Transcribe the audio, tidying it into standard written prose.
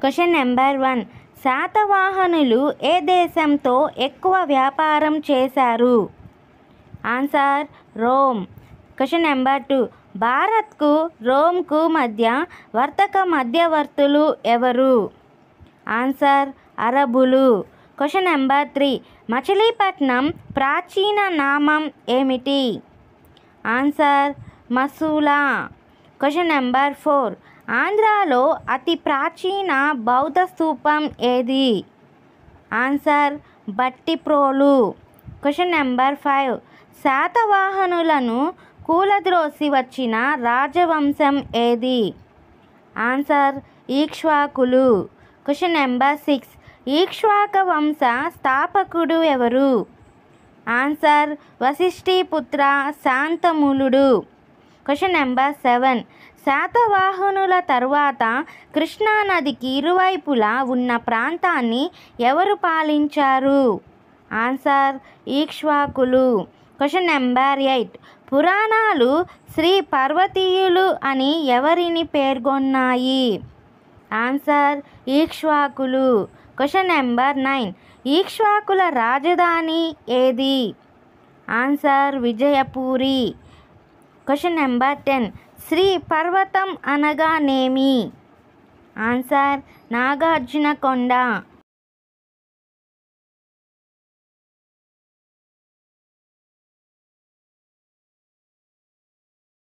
Question number 1. శాతవాహనులు ఏ దేశంతో ఎక్కువ వ్యాపారం చేశారు? Answer Rome. Question number 2. భారత్కు రోమ్కు మధ్య వర్తక మధ్యవర్తులు ఎవరు? ఆన్సర్ అరబులు. Question number 3. మచిలీపట్నం ప్రాచీన నామం ఏమిటి? ఆన్సర్ మసూలా. Question number 4. ఆంధ్రాలో అతి ప్రాచీన బౌద్ధ స్తూపం ఏది? ఆన్సర్ భట్టిప్రోలు. Question number 5. శాతవాహనులను కూలద్రోసి వచ్చిన రాజవంశం ఏది? ఆన్సర్ ఇక్ష్వాకులు. Question number 6. ఇక్ష్వాక వంశ స్థాపకుడు ఎవరు? ఆన్సర్ వశిష్ఠిపుత్ర శాంతమూలుడు. Question number 7. శాతవాహనుల తరువాత కృష్ణానదికి ఇరువైపులా ఉన్న ప్రాంతాన్ని ఎవరు పాలించారు? ఆన్సర్ ఇక్ష్వాకులు. Question number 8. పురాణాలు శ్రీ పర్వతీయులు అని ఎవరిని పేర్కొన్నాయి? ఆన్సర్ ఇక్ష్వాకులు. Question number 9. ఇక్ష్వాకుల రాజధాని ఏది? Answer Vijayapuri. Question number 10. Sri Parvatam అనగానేమి? ఆన్సర్ నాగార్జునకొండ.